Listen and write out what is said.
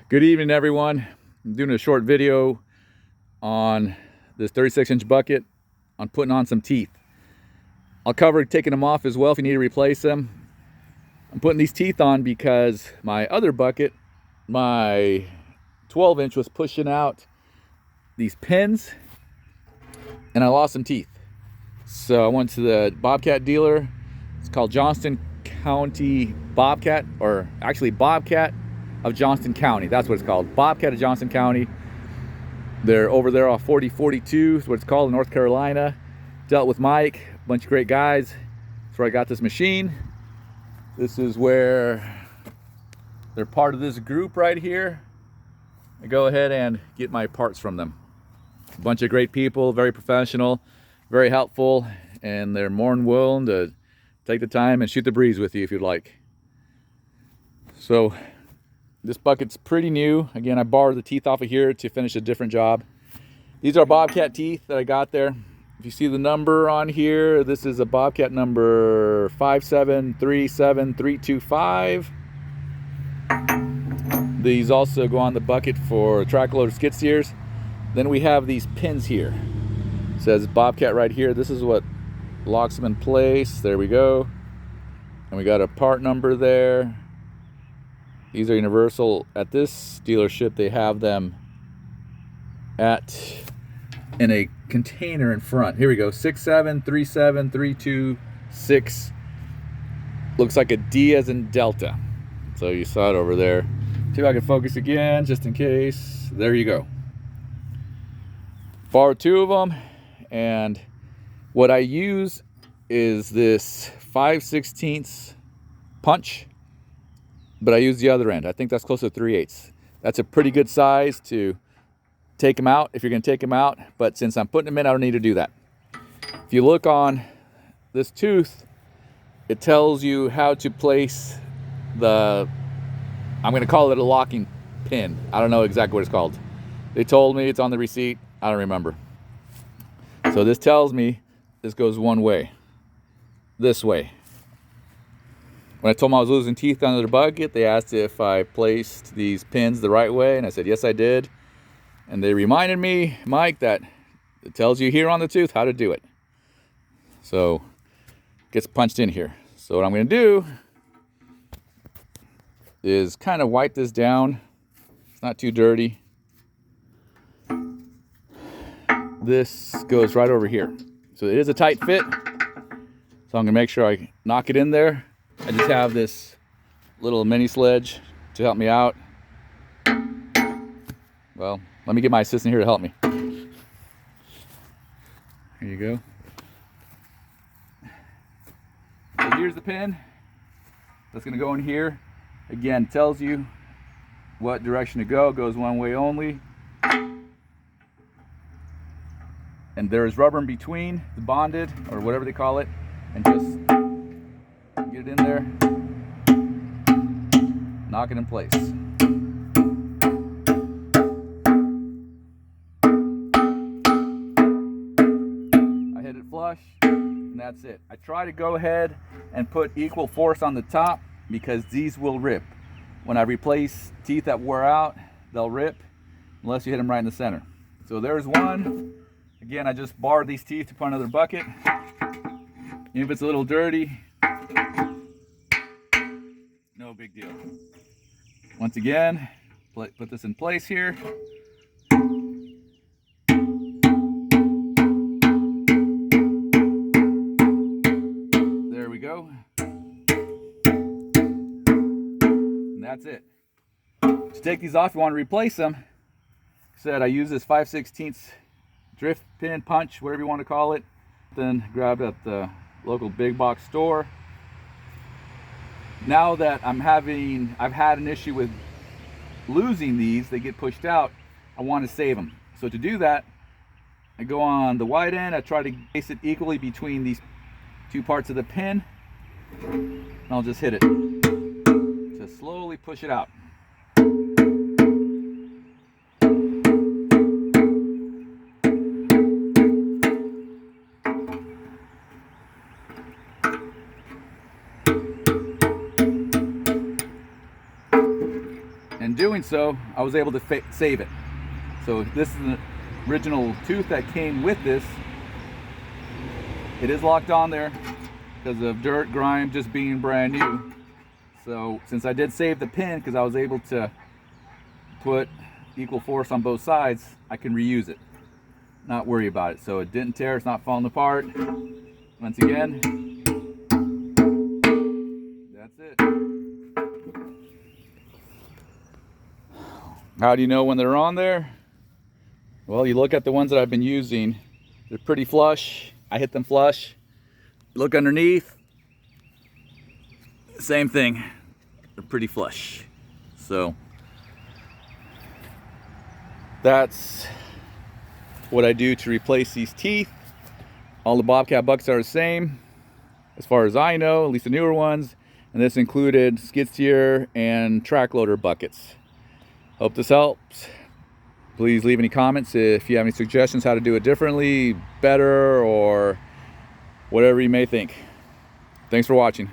Good evening, everyone. I'm doing a short video on this 36-inch bucket on putting on some teeth. I'll cover taking them off as well if you need to replace them. I'm putting these teeth on because my other bucket, my 12-inch, was pushing out these pins and I lost some teeth. So I went to the Bobcat dealer. It's called Johnston County Bobcat, or actually Bobcat of Johnston County. That's what it's called. Bobcat of Johnston County. They're over there off 4042 is what it's called in North Carolina. Dealt with Mike, a bunch of great guys. That's where I got this machine. This is where they're part of this group right here. I go ahead and get my parts from them. A bunch of great people, very professional, very helpful, and they're more than willing to take the time and shoot the breeze with you if you'd like. So this bucket's pretty new. Again, I borrowed the teeth off of here to finish a different job. These are Bobcat teeth that I got there. If you see the number on here, this is a Bobcat number 5737325. These also go on the bucket for track load skid steers. Then we have these pins here. It says Bobcat right here. This is what locks them in place. There we go. And we got a part number there. These are universal. At this dealership, they have them in a container in front. Here we go, 6737326. Looks like a D as in Delta. So you saw it over there. See if I can focus again, just in case. There you go. Borrowed two of them, and what I use is this 5/16 punch, but I use the other end. I think that's close to 3/8. That's a pretty good size to take them out if you're going to take them out, but since I'm putting them in, I don't need to do that. If you look on this tooth, it tells you how to place the, I'm going to call it a locking pin. I don't know exactly what it's called. They told me, it's on the receipt. I don't remember. So this tells me this goes one way, this way. When I told them I was losing teeth under the bucket, they asked if I placed these pins the right way, and I said yes I did. And they reminded me, Mike, that it tells you here on the tooth how to do it. So it gets punched in here. So what I'm going to do is kind of wipe this down. It's not too dirty. This goes right over here. So it is a tight fit. So I'm going to make sure I knock it in there. I just have this little mini sledge to help me out. Well, let me get my assistant here to help me. Here you go. So here's the pin. That's going to go in here. Again, tells you what direction to go. It goes one way only. And there's rubber in between, the bonded, or whatever they call it. And just get it in there. Knock it in place. Flush, and that's it. I try to go ahead and put equal force on the top because these will rip. When I replace teeth that wear out, they'll rip unless you hit them right in the center. So there's one. Again, I just borrowed these teeth to put in another bucket. If it's a little dirty, no big deal. Once again, put this in place here. Go. And that's it. To take these off, you want to replace them. Like I said, I use this 5/16 drift pin punch, whatever you want to call it. Then grabbed at the local big box store. Now that I've had an issue with losing these, they get pushed out, I want to save them. So to do that, I go on the wide end, I try to place it equally between these two parts of the pin, and I'll just hit it to slowly push it out. In doing so, I was able to save it. So this is the original tooth that came with this. It is locked on there because of dirt, grime, just being brand new. So since I did save the pin, because I was able to put equal force on both sides, I can reuse it, not worry about it. So it didn't tear, it's not falling apart. Once again, that's it. How do you know when they're on there? Well, you look at the ones that I've been using. They're pretty flush. I hit them flush. Look underneath. Same thing. They're pretty flush. So that's what I do to replace these teeth. All the Bobcat buckets are the same, as far as I know, at least the newer ones. And this included skid steer and track loader buckets. Hope this helps. Please leave any comments if you have any suggestions how to do it differently, better, or whatever you may think. Thanks for watching.